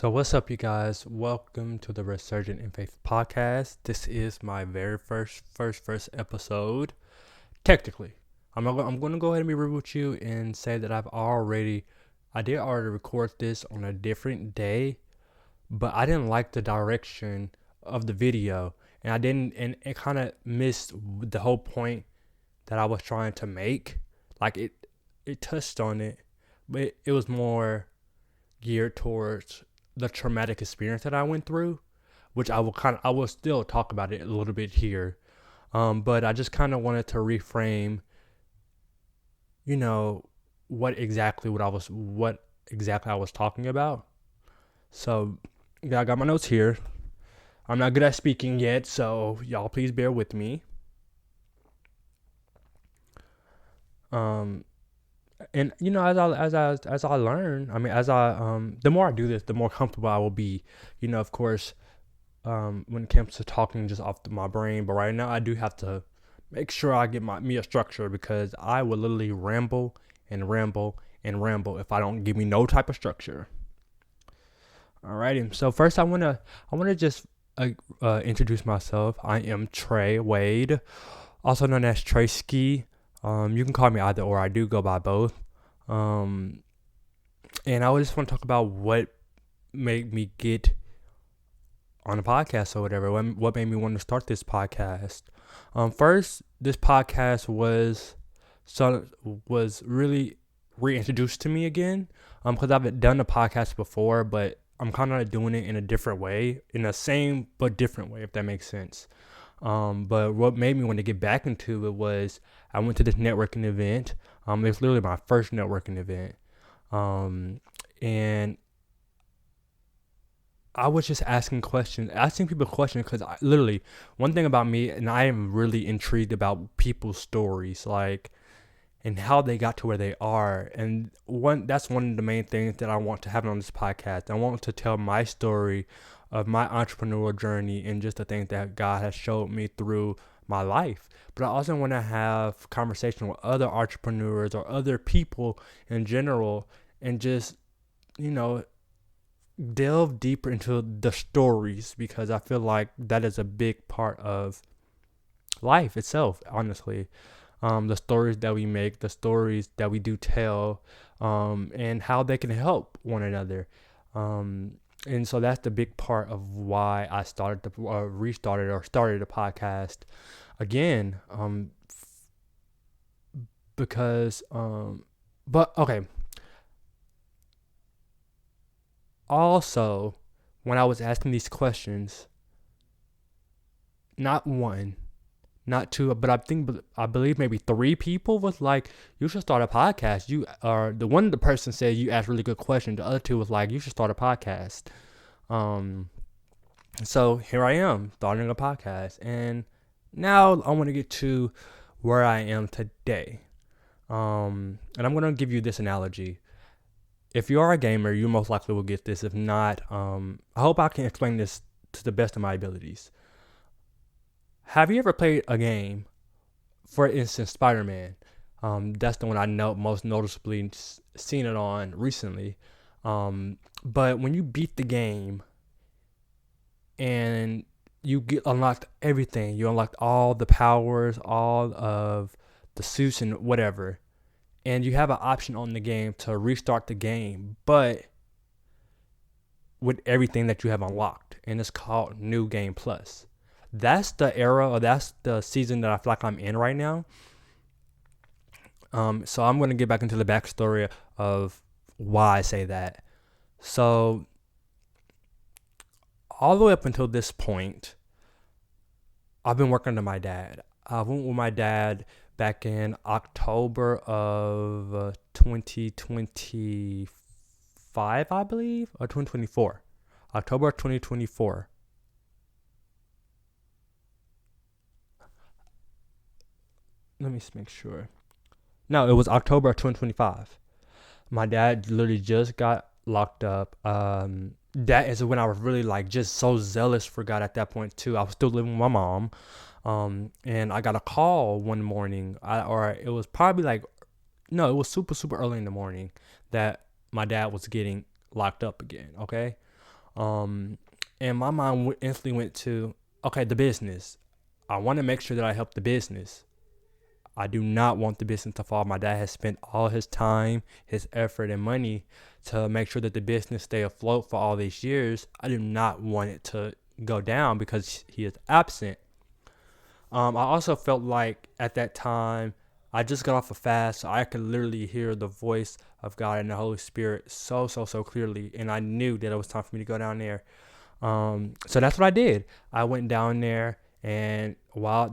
So what's up, you guys? Welcome to the Resurgent in Faith podcast. This is my very first episode. Technically, I'm going to go ahead and be real with you and say that I did already record this on a different day, but I didn't like the direction of the video, and it kind of missed the whole point that I was trying to make. Like it touched on it, but it was more geared towards the traumatic experience that I went through, which I will still talk about it a little bit here. But I just kind of wanted to reframe, you know, what exactly I was talking about. So yeah, I got my notes here. I'm not good at speaking yet, so y'all please bear with me. And as I learn, the more I do this, the more comfortable I will be. Of course, when it comes to talking just off my brain. But right now, I do have to make sure I get me a structure, because I will literally ramble and ramble and ramble if I don't give me no type of structure. Alrighty. So first, I wanna just introduce myself. I am Trey Wade, also known as Trey Ski. You can call me either or. I do go by both. And I just want to talk about what made me get on a podcast or whatever. What made me want to start this podcast? First, this podcast was really reintroduced to me again. Because I've done a podcast before, but I'm kind of doing it in a different way, in the same but different way, if that makes sense. But what made me want to get back into it was I went to this networking event. It was literally my first networking event. And I was just asking people questions, because literally, one thing about me, and I am really intrigued about people's stories, and how they got to where they are. And that's one of the main things that I want to have on this podcast. I want to tell my story of my entrepreneurial journey and just the things that God has showed me through my life. But I also want to have conversation with other entrepreneurs or other people in general, and just, delve deeper into the stories, because I feel like that is a big part of life itself, honestly. The stories that we make, the stories that we do tell, and how they can help one another. And so that's the big part of why I started the podcast again. But okay. Also, when I was asking these questions, not one, not two, but I believe maybe three people was like, you should start a podcast. The person said you asked really good questions. The other two was like, you should start a podcast. So here I am starting a podcast, and now I want to get to where I am today. And I'm going to give you this analogy. If you are a gamer, you most likely will get this. If not, I hope I can explain this to the best of my abilities. Have you ever played a game, for instance, Spider-Man? That's the one I know most noticeably seen it on recently. But when you beat the game and you unlocked everything, you unlocked all the powers, all of the suits and whatever, and you have an option on the game to restart the game, but with everything that you have unlocked, and it's called New Game Plus. That's the era, or that's the season that I feel like I'm in right now. So I'm going to get back into the backstory of why I say that. So all the way up until this point, I've been working under my dad. I went with my dad back in October of 2025, I believe, or 2024. October 2024. Let me just make sure. No, it was October of 2025. My dad literally just got locked up. That is when I was really just so zealous for God at that point too. I was still living with my mom. And I got a call one morning, it was probably it was super, super early in the morning, that my dad was getting locked up again. Okay. And my mind instantly went to, okay, the business. I want to make sure that I help the business. I do not want the business to fall. My dad has spent all his time, his effort, and money to make sure that the business stay afloat for all these years. I do not want it to go down because he is absent. I also felt like at that time, I just got off a fast, so I could literally hear the voice of God and the Holy Spirit so clearly, and I knew that it was time for me to go down there. So that's what I did. I went down there, and while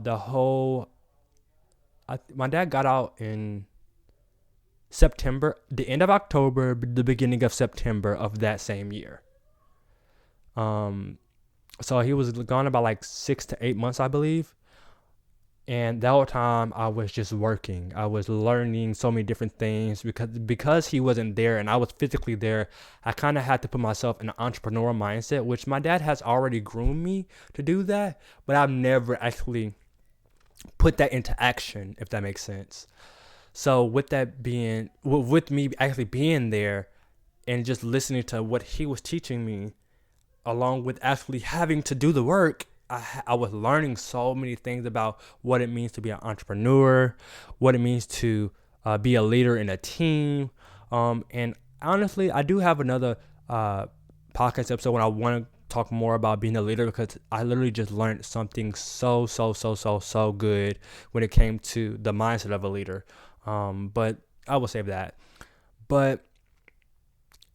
my dad got out in September, the end of October, the beginning of September of that same year. So he was gone about like 6 to 8 months, I believe. And that whole time I was just working. I was learning so many different things because he wasn't there and I was physically there. I kind of had to put myself in an entrepreneurial mindset, which my dad has already groomed me to do that, but I've never actually put that into action, if that makes sense. So with me actually being there and just listening to what he was teaching me, along with actually having to do the work, I was learning so many things about what it means to be an entrepreneur, what it means to be a leader in a team. And honestly, I do have another podcast episode when I want to talk more about being a leader, because I literally just learned something so good when it came to the mindset of a leader. But I will save that. But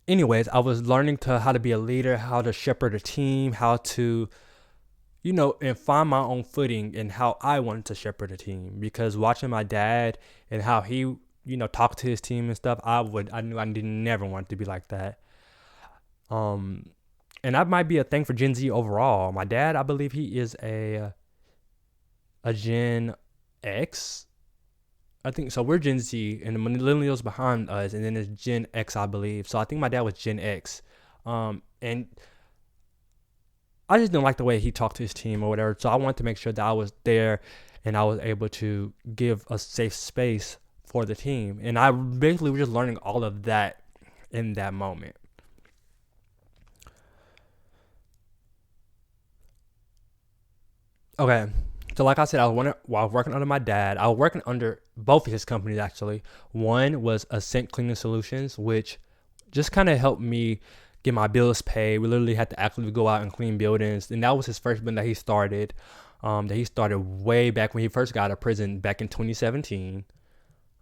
anyways, I was learning how to be a leader, how to shepherd a team, how to, and find my own footing and how I wanted to shepherd a team. Because watching my dad and how he, talked to his team and stuff, I knew I didn't never want to be like that. And that might be a thing for Gen Z overall. My dad, I believe he is a Gen X. I think so. We're Gen Z, and the millennials behind us, and then there's Gen X, I believe. So I think my dad was Gen X, and I just didn't like the way he talked to his team or whatever. So I wanted to make sure that I was there, and I was able to give a safe space for the team. And I basically was just learning all of that in that moment. Okay. So like I said, while working under my dad, I was working under both of his companies actually. One was Ascent Cleaning Solutions, which just kind of helped me get my bills paid. We literally had to actively go out and clean buildings, and that was his first building that he started. That he started way back when he first got out of prison back in 2017.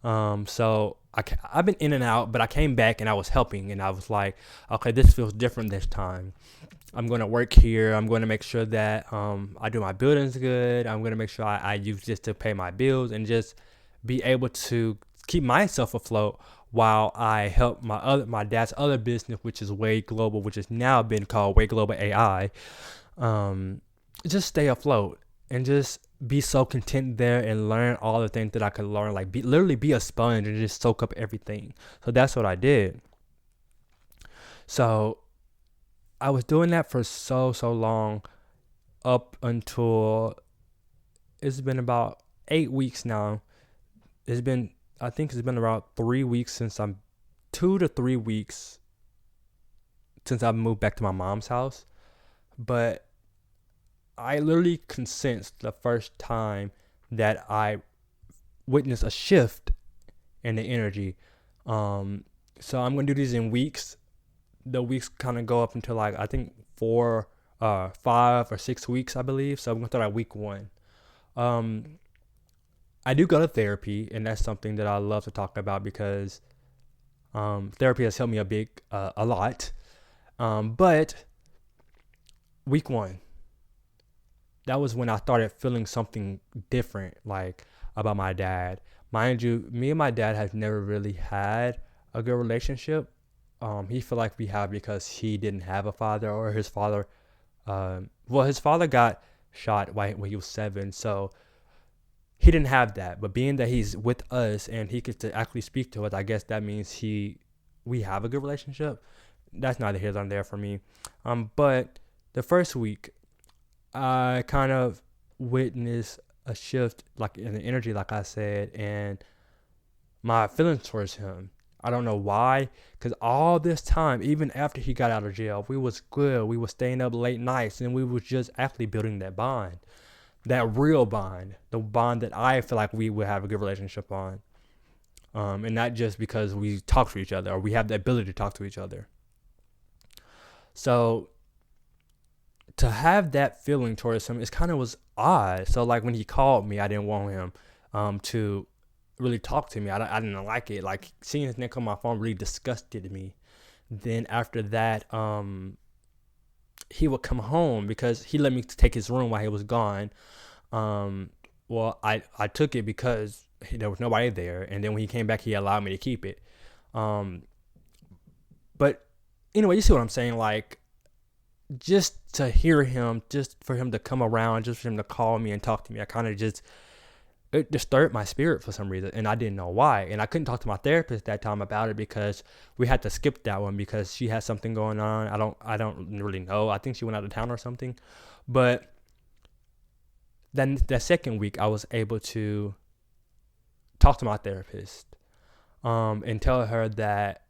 So I've been in and out, but I came back and I was helping, and I was like, okay, this feels different this time. I'm going to work here. I'm going to make sure that I do my buildings good. I'm going to make sure I use this to pay my bills and just be able to keep myself afloat while I help my dad's other business, which is Way Global, which has now been called Way Global AI. Just stay afloat and just be so content there and learn all the things that I could learn. Like literally be a sponge and just soak up everything. So that's what I did. So I was doing that for so long, up until it's been about 8 weeks now. I think it's been about 3 weeks 2 to 3 weeks since I moved back to my mom's house. But I literally can sense the first time that I witnessed a shift in the energy. So I'm going to do these in weeks. The weeks kind of go up until like I think 5 or 6 weeks, I believe. So I'm gonna start at week 1. I do go to therapy, and that's something that I love to talk about because therapy has helped me a lot. But week 1, that was when I started feeling something different, like about my dad. Mind you, me and my dad have never really had a good relationship. He feel like we have because he didn't have a father, or his father. His father got shot when he was 7, so he didn't have that. But being that he's with us and he gets to actually speak to us, I guess that means we have a good relationship. That's neither here nor there for me. But the first week, I kind of witnessed a shift, like in the energy, like I said, and my feelings towards him. I don't know why, because all this time, even after he got out of jail, we was good. We was staying up late nights, and we was just actually building that bond, that real bond, the bond that I feel like we would have a good relationship on. And not just because we talk to each other or we have the ability to talk to each other. So to have that feeling towards him, it kind of was odd. So like when he called me, I didn't want him to really talk to me. I didn't like it. Like seeing his name come on my phone really disgusted me. Then after that, he would come home because he let me take his room while he was gone. Well, I took it because there was nobody there, and then when he came back, he allowed me to keep it. But anyway, you see what I'm saying? Like, just to hear him, just for him to come around, just for him to call me and talk to me, it disturbed my spirit for some reason, and I didn't know why. And I couldn't talk to my therapist that time about it because we had to skip that one because she had something going on. I don't really know. I think she went out of town or something. But then that second week, I was able to talk to my therapist and tell her that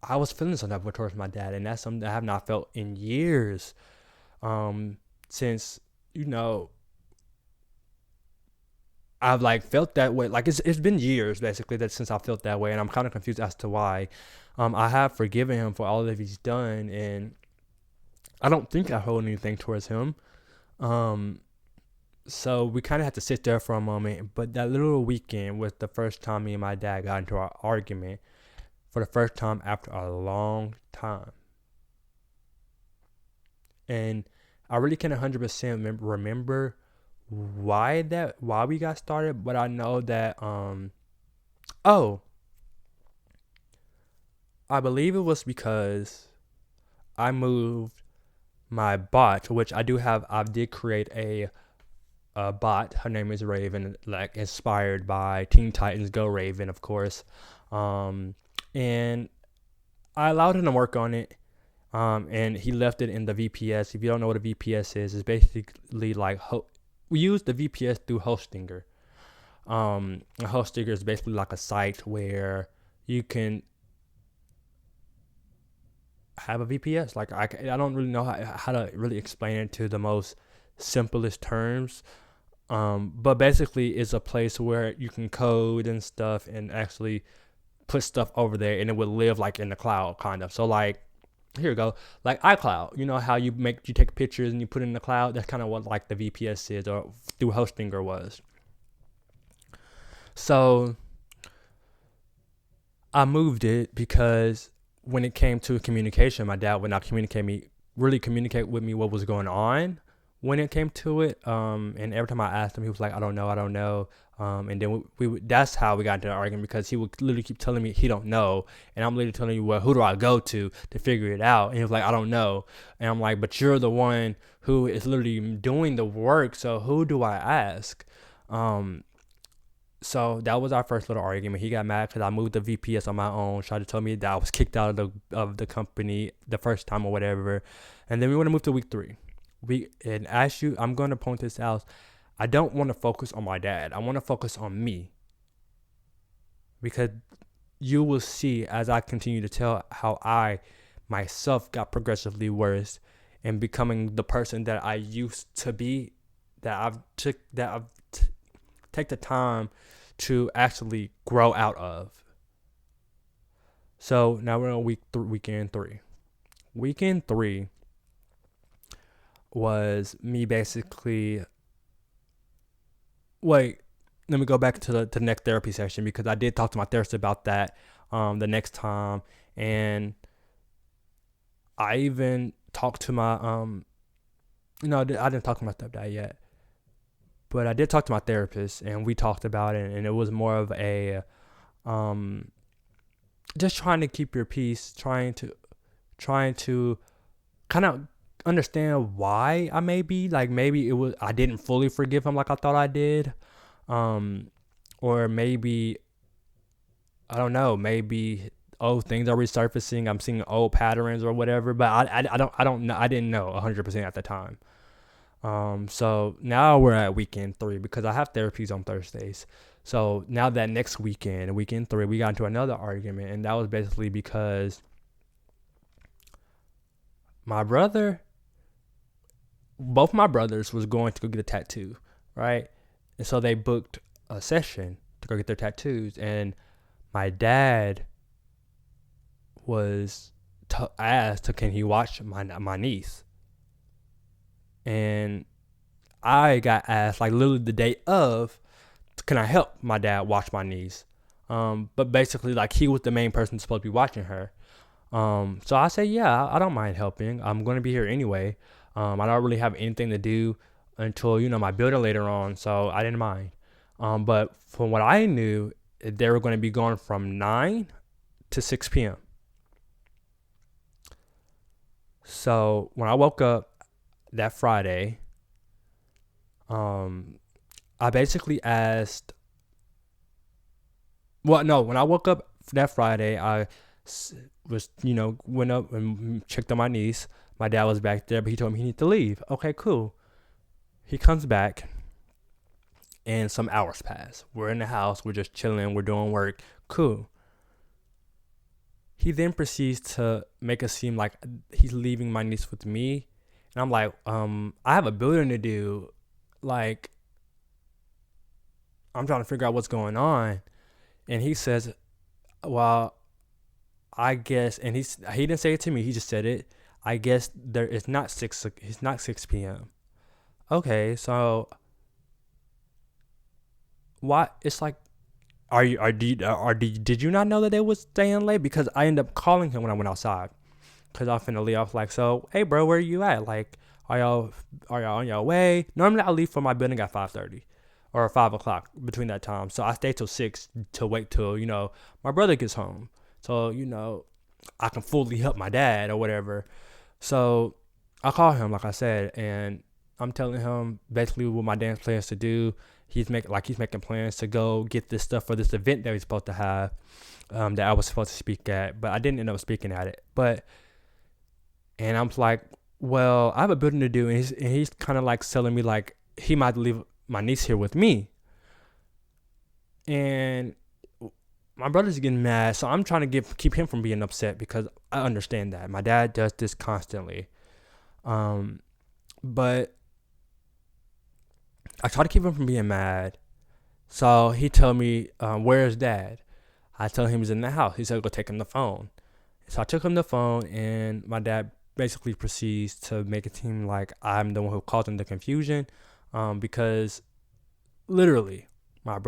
I was feeling some type of towards my dad, and that's something I have not felt in years. Since I've like felt that way. Like it's been years basically that since I felt that way, and I'm kind of confused as to why. I have forgiven him for all that he's done, and I don't think I hold anything towards him. So we kind of had to sit there for a moment. But that little weekend was the first time me and my dad got into our argument for the first time after a long time. And I really can't 100% remember why we got started, but I know that I believe it was because I moved my bot, which I did create a bot. Her name is Raven, like inspired by Teen Titans Go Raven, of course. And I allowed him to work on it. And he left it in the VPS. If you don't know what a VPS is, it's basically like we use the VPS through Hostinger. Hostinger is basically like a site where you can have a VPS. Like I don't really know how to really explain it to the most simplest terms. But basically it's a place where you can code and stuff and actually put stuff over there, and it would live like in the cloud kind of. So like, here we go, like iCloud, you know how you take pictures and you put it in the cloud? That's kind of what like the VPS is, or through Hostinger was. So I moved it because when it came to communication, my dad would not communicate with me what was going on when it came to it. And every time I asked him, he was like, I don't know. And then that's how we got into the argument, because he would literally keep telling me he don't know. And I'm literally telling you, well, who do I go to figure it out? And he was like, I don't know. And I'm like, but you're the one who is literally doing the work. So who do I ask? So that was our first little argument. He got mad because I moved the VPS on my own, tried to tell me that I was kicked out of the company the first time or whatever. And then we want to move to week 3. I'm going to point this out. I don't want to focus on my dad. I want to focus on me. Because you will see as I continue to tell how I myself got progressively worse and becoming the person that I used to be, that I've take the time to actually grow out of. So now we're on weekend 3. Weekend 3 was me basically. Wait, let me go back to the next therapy session, because I did talk to my therapist about that the next time, and I even talked to my I didn't talk to my stepdad yet, but I did talk to my therapist, and we talked about it, and it was more of a just trying to keep your peace, trying to kind of understand why maybe it was I didn't fully forgive him like I thought I did, or maybe I don't know, maybe things are resurfacing, I'm seeing old patterns or whatever, but I don't know, I didn't know 100% at the time. So now we're at weekend 3 because I have therapies on Thursdays. So now that next weekend, weekend 3, we got into another argument, and that was basically because both my brothers was going to go get a tattoo, right? And so they booked a session to go get their tattoos, and my dad was asked, can he watch my niece? And I got asked, like literally the day of, can I help my dad watch my niece? But basically, like, he was the main person supposed to be watching her. So I say, yeah, I don't mind helping. I'm going to be here anyway. I don't really have anything to do until, my building later on, so I didn't mind. But from what I knew, they were going to be going from 9 to 6 p.m. So when I woke up that Friday, I basically asked, when I woke up that Friday, I was, went up and checked on my niece. My dad was back there, but he told me he needed to leave. Okay, cool. He comes back, and some hours pass. We're in the house. We're just chilling. We're doing work. Cool. He then proceeds to make it seem like he's leaving my niece with me. And I'm like, I have a building to do. Like, I'm trying to figure out what's going on. And he says, well, I guess, and he didn't say it to me. He just said it. I guess it's not 6 p.m. Okay, so why? It's like, did you not know that they was staying late? Because I ended up calling him when I went outside, because I was finna leave. I was like, so, hey bro, where are you at? Like, are y'all on your way? Normally I leave for my building at 5:30 or 5 o'clock between that time. So I stay till 6 to wait till, my brother gets home. So, I can fully help my dad or whatever. So I call him, like I said, and I'm telling him basically what my dance plans to do. He's making plans to go get this stuff for this event that he's supposed to have, that I was supposed to speak at, but I didn't end up speaking at it. And I'm like, well, I have a building to do, and he's kind of like selling me like he might leave my niece here with me. And my brother's getting mad, so I'm trying to keep him from being upset, because I understand that my dad does this constantly. But I try to keep him from being mad. So he told me, where's dad? I tell him he's in the house. He said, go take him the phone. So I took him the phone, and my dad basically proceeds to make it seem like I'm the one who caused him the confusion, because literally my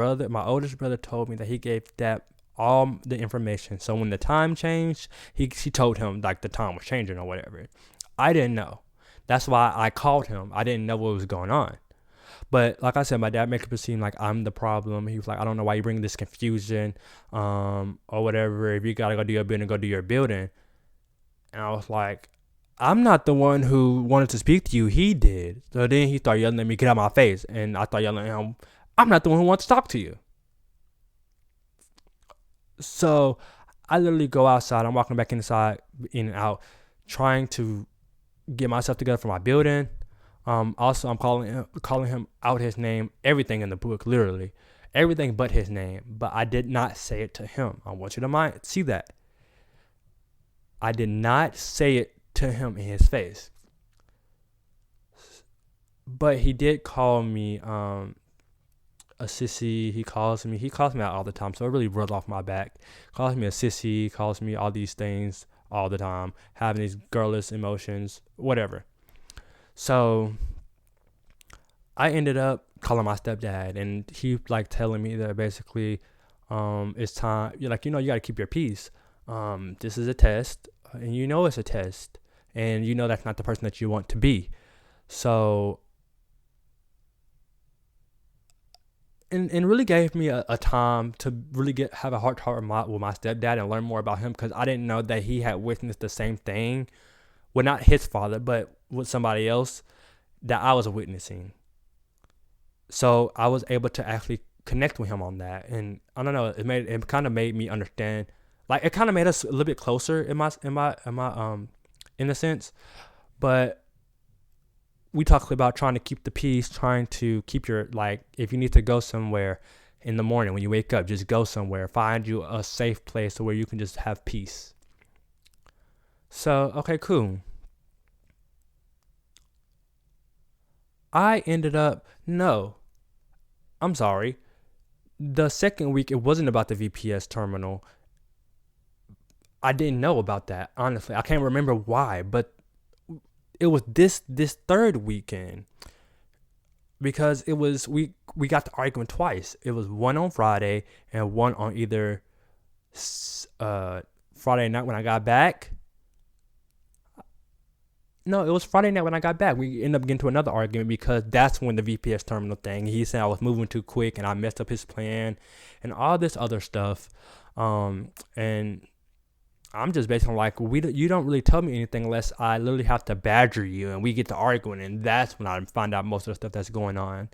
oldest brother told me that he gave dad all the information. So when the time changed, he told him like the time was changing or whatever. I didn't know. That's why I called him. I didn't know what was going on. But like I said, my dad makes it seem like I'm the problem. He was like, I don't know why you bring this confusion, or whatever. If you gotta go do your building, go do your building. And I was like, I'm not the one who wanted to speak to you. He did. So then he started yelling at me, get out of my face. And I started yelling at him, I'm not the one who wants to talk to you. So I literally go outside. I'm walking back inside, in and out, trying to get myself together for my building. Also, I'm calling him out his name, everything in the book, literally. Everything but his name. But I did not say it to him. I want you to see that. I did not say it to him in his face. But he did call me a sissy. He calls me out all the time, so it really rubbed off my back. Calls me a sissy, calls me all these things all the time, having these girlish emotions, whatever. So I ended up calling my stepdad, and he like telling me that basically it's time. You're like, you got to keep your peace. This is a test, and it's a test, and that's not the person that you want to be. So and really gave me a time to really have a heart to heart with my stepdad and learn more about him, because I didn't know that he had witnessed the same thing. Well, not his father, but with somebody else that I was witnessing. So I was able to actually connect with him on that, and I don't know. It kind of made me understand. Like, it kind of made us a little bit closer in a sense. But we talked about trying to keep the peace, trying to keep your, like, if you need to go somewhere, in the morning when you wake up. Just go somewhere. Find you a safe place where you can just have peace. So, okay, cool. I ended up, no, I'm sorry. The second week, it wasn't about the VPS terminal. I didn't know about that, honestly. I can't remember why, but it was this third weekend, because it was we got the argument twice. It was one on Friday and one on either Friday night when I got back. No, it was Friday night when I got back. We ended up getting to another argument because that's when the VPS terminal thing. He said I was moving too quick and I messed up his plan and all this other stuff. And I'm just basically like, you don't really tell me anything unless I literally have to badger you, and we get to arguing, and that's when I find out most of the stuff that's going on.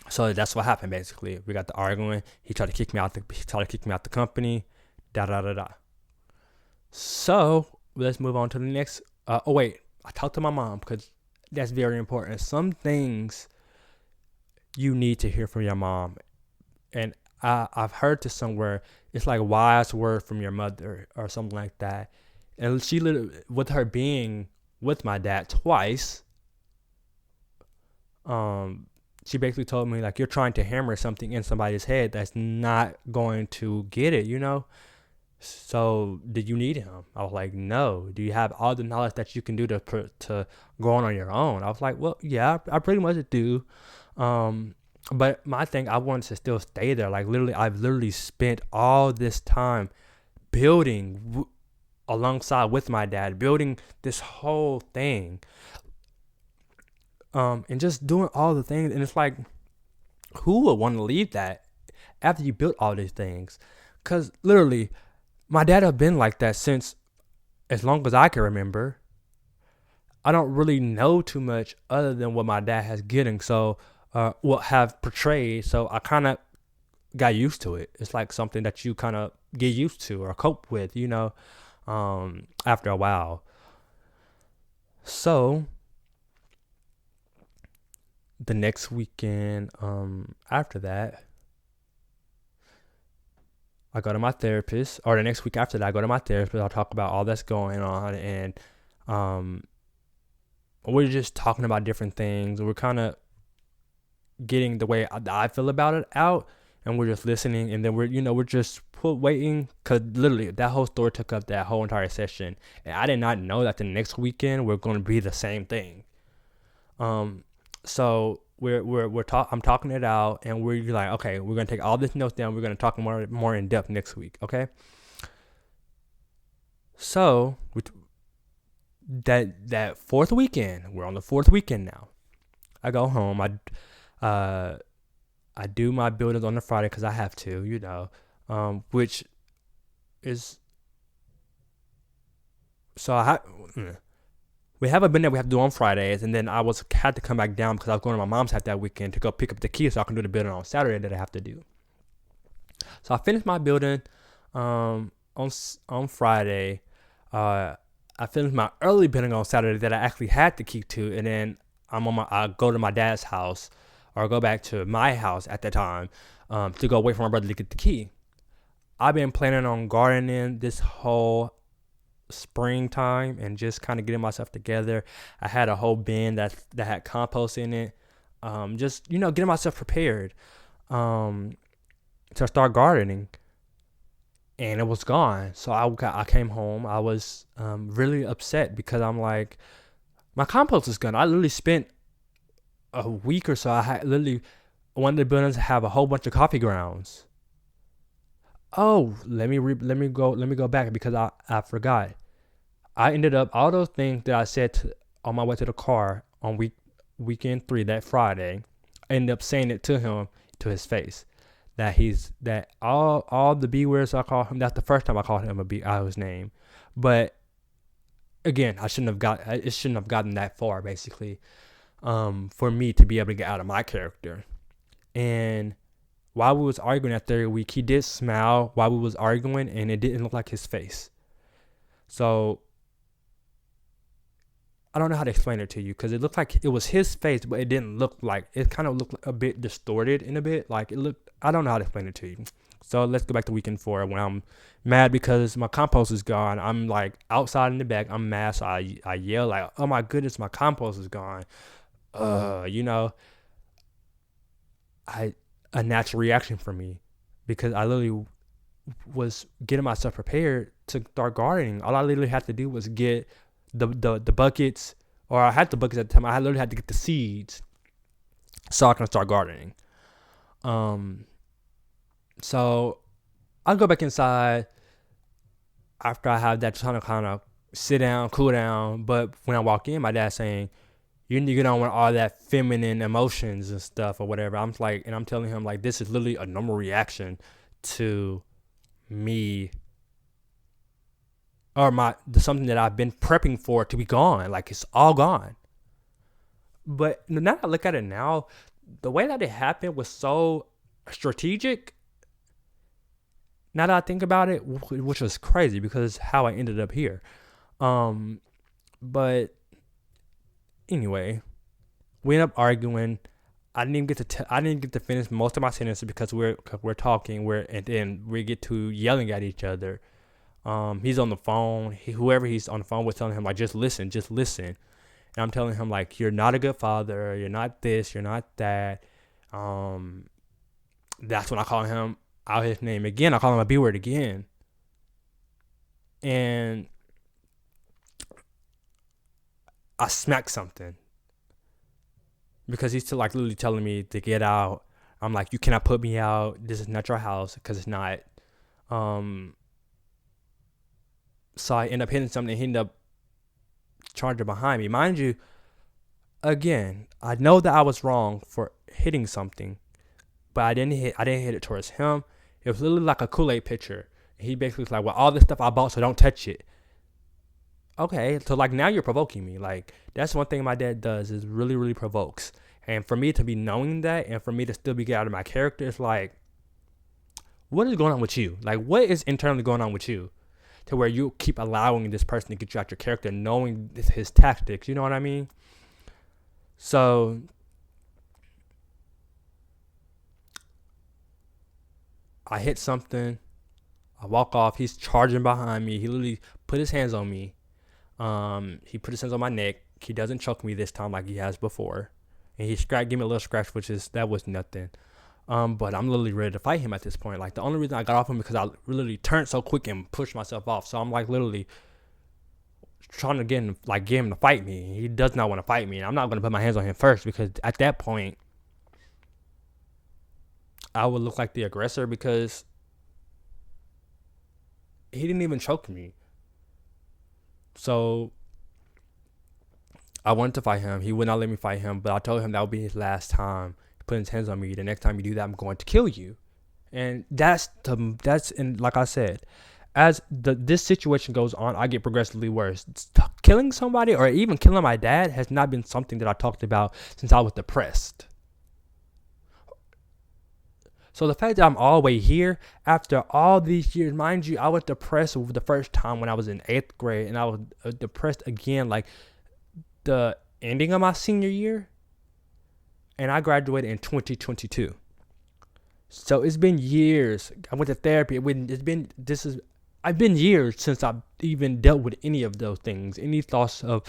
So that's what happened basically. We got to arguing. He tried to kick me out the company. Da da da da. So let's move on to the next. I talked to my mom because that's very important. Some things you need to hear from your mom, and I've heard this somewhere. It's like wise word from your mother or something like that. And she literally, with her being with my dad twice, she basically told me like, you're trying to hammer something in somebody's head that's not going to get it, So did you need him? I was like, no. Do you have all the knowledge that you can do to go on your own? I was like, well, yeah, I pretty much do. But my thing, I wanted to still stay there. Like I've literally spent all this time building alongside with my dad, building this whole thing. And just doing all the things. And it's like, who would want to leave that after you built all these things? Because literally, my dad have been like that since as long as I can remember. I don't really know too much other than what my dad has getting. So, have portrayed. So I kind of got used to it. It's like something that you kind of get used to or cope with, after a while. So the next weekend, after that, I go to my therapist, or the next week after that, I go to my therapist. I'll talk about all that's going on, and we're just talking about different things. We're kind of getting the way I feel about it out, and we're just listening, and then we're just waiting, because literally that whole story took up that whole entire session, and I did not know that the next weekend we're going to be the same thing. So I'm talking it out, and we're like, okay, we're gonna take all this notes down. We're gonna talk more in depth next week, okay? So that fourth weekend, we're on the fourth weekend now. I go home. I do my buildings on the Friday because I have to, which is so we have a bit that we have to do on Fridays, and then I had to come back down because I was going to my mom's house that weekend to go pick up the key so I can do the building on Saturday that I have to do. So I finished my building on Friday. I finished my early building on Saturday that I actually had the key to, and then I go to my dad's house, or go back to my house at the time, to go wait for my brother to get the key. I've been planning on gardening this whole springtime and just kind of getting myself together. I had a whole bin that had compost in it. Just getting myself prepared to start gardening, and it was gone. So I came home. I was really upset because I'm like, my compost is gone. I literally spent a week or so. I had literally one of the buildings have a whole bunch of coffee grounds. Oh, let me go back because I forgot. I ended up all those things that I said on my way to the car on weekend 3 that Friday. I ended up saying it to him to his face that all the B words I call him. That's the first time I called him out his name, but again, it shouldn't have gotten that far basically, for me to be able to get out of my character. And while we was arguing that third week, he did smile while we was arguing, and it didn't look like his face. So I don't know how to explain it to you because it looked like it was his face, but it didn't look like it. Kind of looked a bit distorted in a bit. Like it looked. I don't know how to explain it to you. So let's go back to weekend 4 when I'm mad because my compost is gone. I'm like outside in the back. I'm mad, so I yell like, "Oh my goodness, my compost is gone!" You know, a natural reaction for me because I literally was getting myself prepared to start gardening. All I literally had to do was get the buckets, or I had the buckets at the time. I literally had to get the seeds so I can start gardening. So I go back inside after I have that time to kind of sit down, cool down. But when I walk in, my dad's saying, you don't want all that feminine emotions and stuff or whatever. I'm like, and I'm telling him like, this is literally a normal reaction to me or something that I've been prepping for to be gone. Like it's all gone. But now that I look at it now, the way that it happened was so strategic. Now that I think about it, which was crazy because how I ended up here. But anyway, we end up arguing. I didn't get to finish most of my sentences because we're talking. And then we get to yelling at each other. He's on the phone. Whoever he's on the phone with, telling him like, just listen. And I'm telling him like, you're not a good father. You're not this. You're not that. That's when I call him out his name again. I call him a B word again. And I smack something because he's still like literally telling me to get out. I'm like, you cannot put me out. This is not your house because it's not. So I end up hitting something and he ended up charging behind me. Mind you, again, I know that I was wrong for hitting something, but I didn't hit it towards him. It was literally like a Kool-Aid pitcher. He basically was like, well, all this stuff I bought, so don't touch it. Okay, so like now you're provoking me. Like that's one thing my dad does is really, really provokes. And for me to be knowing that and for me to still be getting out of my character, it's like, what is going on with you? Like what is internally going on with you to where you keep allowing this person to get you out your character knowing his tactics? You know what I mean? So I hit something. I walk off. He's charging behind me. He literally put his hands on me. He put his hands on my neck. He doesn't choke me this time like he has before. And he gave me a little scratch, that was nothing. But I'm literally ready to fight him at this point. Like the only reason I got off him because I literally turned so quick and pushed myself off. So I'm like literally trying to get him to fight me. He does not want to fight me. And I'm not going to put my hands on him first because at that point, I would look like the aggressor because he didn't even choke me. So I wanted to fight him. He would not let me fight him, but I told him that would be his last time putting his hands on me. The next time you do that, I'm going to kill you. And and like I said, as this situation goes on, I get progressively worse. Killing somebody or even killing my dad has not been something that I talked about since I was depressed. So the fact that I'm all the way here after all these years, mind you, I was depressed the first time when I was in 8th grade, and I was depressed again like the ending of my senior year, and I graduated in 2022. So it's been years. I went to therapy. I've been years since I've even dealt with any of those things, any thoughts of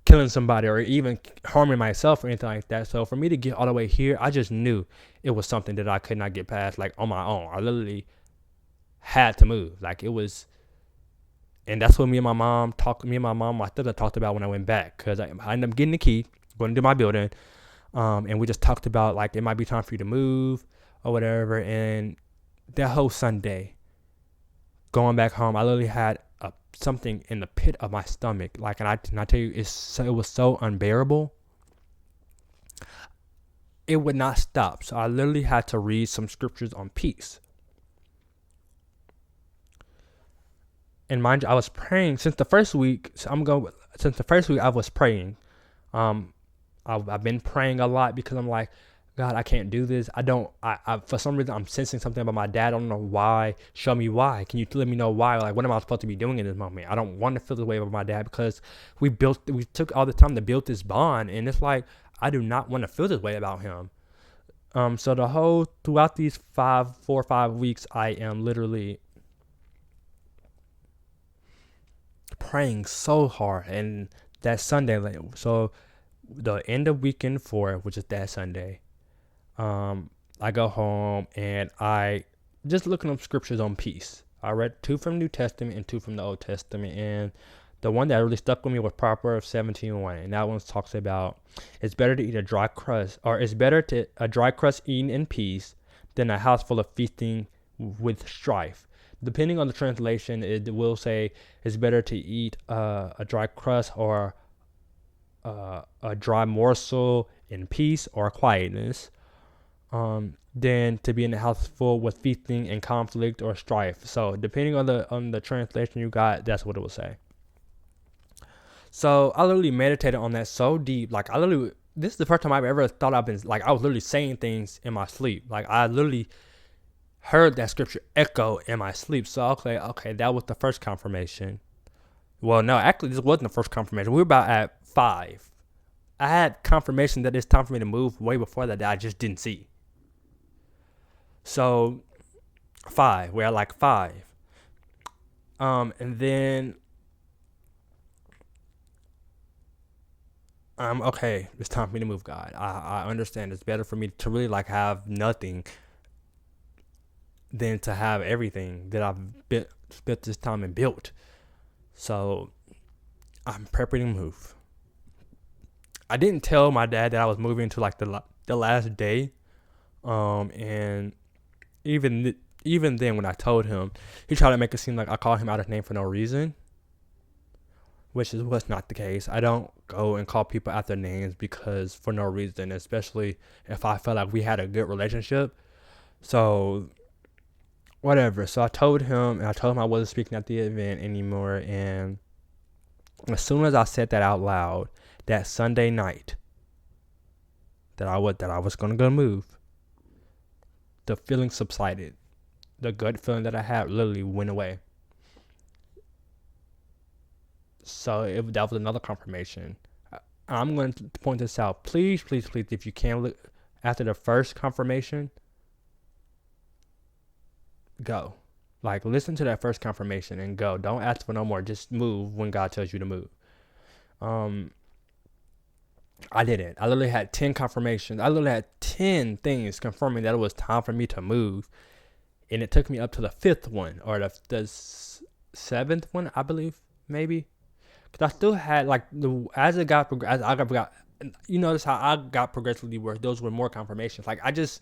killing somebody or even harming myself or anything like that. So for me to get all the way here, I just knew it was something that I could not get past like on my own. I literally had to move. Like it was, and that's what me and my mom, my sister talked about when I went back, because I ended up getting the key, going to my building, and we just talked about like it might be time for you to move or whatever. And that whole Sunday, going back home, I literally had something in the pit of my stomach. Like, and I tell you, it was so unbearable. It would not stop. So I literally had to read some scriptures on peace. And mind you, I was praying since the first week. I was praying. I've been praying a lot because I'm like, God, I can't do this. I for some reason, I'm sensing something about my dad. I don't know why. Show me why. Can you let me know why? Like, what am I supposed to be doing in this moment? I don't want to feel the way about my dad because we took all the time to build this bond. And it's like, I do not want to feel this way about him. So throughout these 4 or 5 weeks, I am literally praying so hard. And that Sunday, so the end of weekend 4, which is that Sunday, I go home and I just looking up scriptures on peace. I read 2 from the New Testament and 2 from the Old Testament, and the one that really stuck with me was Proverbs 17:1, and that one talks about it's better to eat a dry crust, or it's better to a dry crust eaten in peace than a house full of feasting with strife. Depending on the translation, it will say it's better to eat a dry crust or a dry morsel in peace or quietness, than to be in a house full with feasting and conflict or strife. So depending on the translation you got, that's what it will say. So I literally meditated on that so deep. Like this is the first time I've ever thought I've been, like, I was literally saying things in my sleep. Like I literally heard that scripture echo in my sleep. So okay, that was the first confirmation. Well, no, actually this wasn't the first confirmation. We were about at 5. I had confirmation that it's time for me to move way before that I just didn't see. So 5, we're at like 5. And then okay, it's time for me to move, God. I understand it's better for me to really like have nothing than to have everything that I've spent this time and built. So I'm preparing to move. I didn't tell my dad that I was moving to like the last day. And even then when I told him, he tried to make it seem like I called him out of name for no reason, which was not the case. I don't go and call people out their names because for no reason, especially if I felt like we had a good relationship. So whatever. So I told him I wasn't speaking at the event anymore. And as soon as I said that out loud, that Sunday night, that I was gonna go move, the feeling subsided. The gut feeling that I had literally went away. So that was another confirmation. I'm going to point this out. Please, if you can, look after the first confirmation, go. Like, listen to that first confirmation and go. Don't ask for no more. Just move when God tells you to move. I didn't. I literally had 10 confirmations. I literally had 10 things confirming that it was time for me to move. And it took me up to the 5th one, or the 7th one, I believe, maybe. Because I still had, like, as I got, you notice how I got progressively worse. Those were more confirmations. Like, it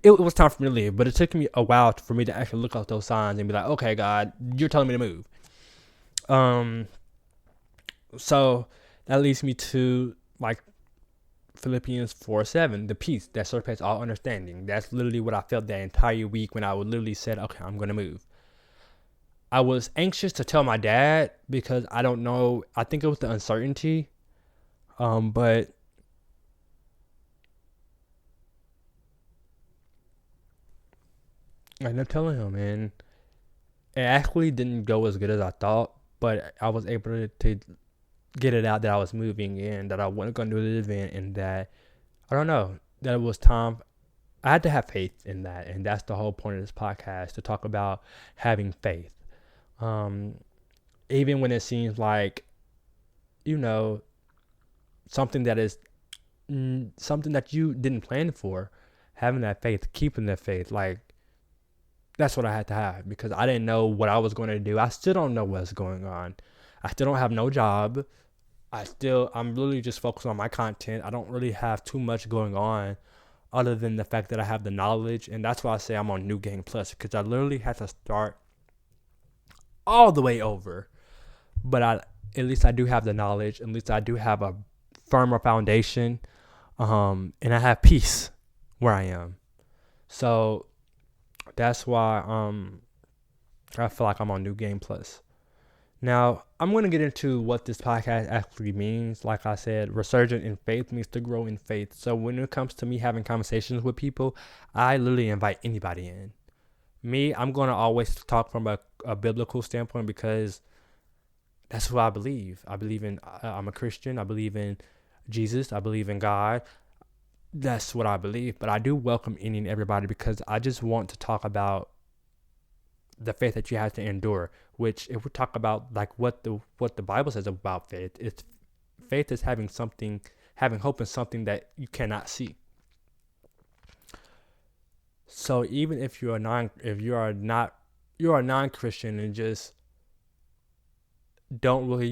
was time for me to leave, but it took me a while for me to actually look at those signs and be like, okay, God, you're telling me to move. So that leads me to, like, Philippians 4:7, the peace that surpasses all understanding. That's literally what I felt that entire week when I would literally said, okay, I'm going to move. I was anxious to tell my dad because I don't know. I think it was the uncertainty. But I ended up telling him, and it actually didn't go as good as I thought, but I was able to get it out that I was moving and that I wasn't going to do the event, and that, I don't know, that it was time. I had to have faith in that, and that's the whole point of this podcast, to talk about having faith. Even when it seems like, something that is something that you didn't plan for, having that faith, keeping that faith, like, that's what I had to have, because I didn't know what I was going to do. I still don't know what's going on. I still don't have no job. I'm literally just focused on my content. I don't really have too much going on other than the fact that I have the knowledge. And that's why I say I'm on New Game Plus, because I literally had to start all the way over. But at least I do have the knowledge. At least I do have a firmer foundation. And I have peace where I am. So that's why I feel like I'm on New Game Plus. Now, I'm going to get into what this podcast actually means. Like I said, resurgent in faith means to grow in faith. So when it comes to me having conversations with people, I literally invite anybody in. Me, I'm going to always talk from a biblical standpoint because that's what I believe. I believe in, I'm a Christian. I believe in Jesus. I believe in God. That's what I believe. But I do welcome any and everybody because I just want to talk about the faith that you have to endure, which if we talk about like what the Bible says about faith, it's faith is having hope in something that you cannot see. So even if you're a non-Christian and just don't really,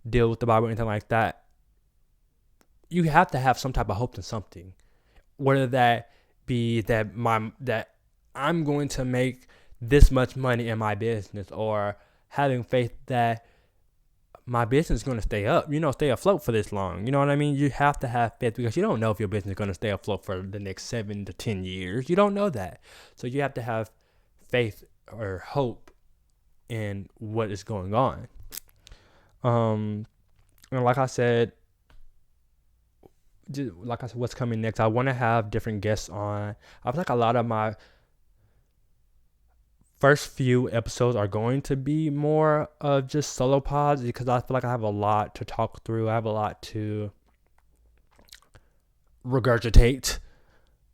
deal with the Bible or anything like that, you have to have some type of hope in something. Whether that be that I'm going to make this much money in my business, or having faith that my business is going to stay afloat for this long. You know what I mean? You have to have faith because you don't know if your business is going to stay afloat for the next 7 to 10 years. You don't know that. So you have to have faith or hope in what is going on. And like I said, what's coming next? I want to have different guests on. I feel like a lot of my first few episodes are going to be more of just solo pods because I feel like I have a lot to talk through. I have a lot to regurgitate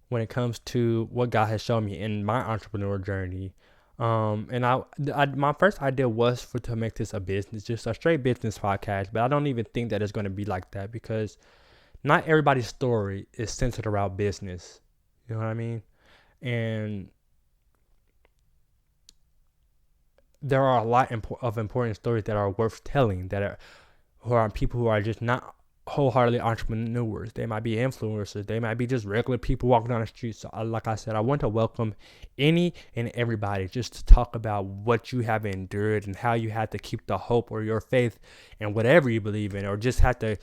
when it comes to what God has shown me in my entrepreneur journey. And my first idea was to make this a business, just a straight business podcast. But I don't even think that it's going to be like that because not everybody's story is centered around business. You know what I mean? And there are a lot of important stories that are worth telling who are people who are just not wholeheartedly entrepreneurs. They might be influencers. They might be just regular people walking down the street. So like I said, I want to welcome any and everybody just to talk about what you have endured and how you had to keep the hope or your faith in whatever you believe in, or just have to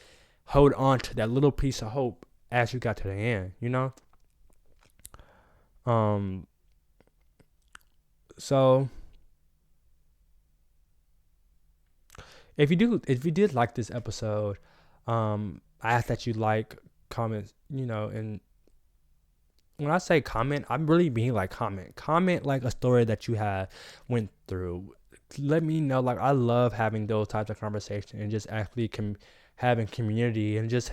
hold on to that little piece of hope as you got to the end, So if you did like this episode, I ask that you like, comment, and when I say comment, I'm really being like comment like a story that you have went through. Let me know. Like, I love having those types of conversations and just actually having community and just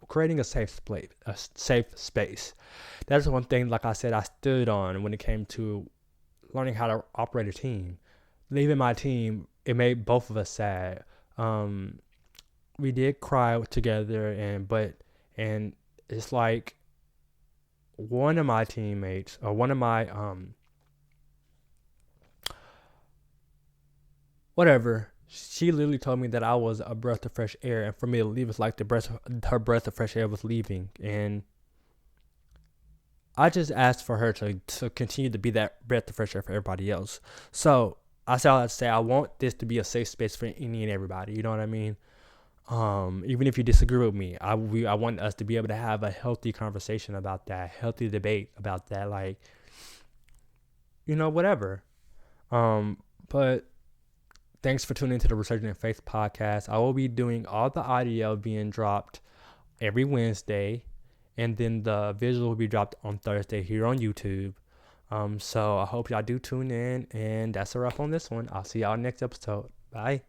creating a safe space. That's one thing, like I said, I stood on when it came to learning how to operate a team. Leaving my team, it made both of us sad. We did cry together, and it's like one of my teammates, or one of my whatever, she literally told me that I was a breath of fresh air, and for me to leave, it's like her breath of fresh air was leaving, and I just asked for her to continue to be that breath of fresh air for everybody else. So I say all that to say, I want this to be a safe space for any and everybody. You know what I mean? Even if you disagree with me, I want us to be able to have a healthy conversation about that, healthy debate about that, like, whatever. But thanks for tuning into the Resurgent in Faith podcast. I will be doing all the audio being dropped every Wednesday, and then the visual will be dropped on Thursday here on YouTube. So I hope y'all do tune in, and that's a wrap on this one. I'll see y'all next episode. Bye.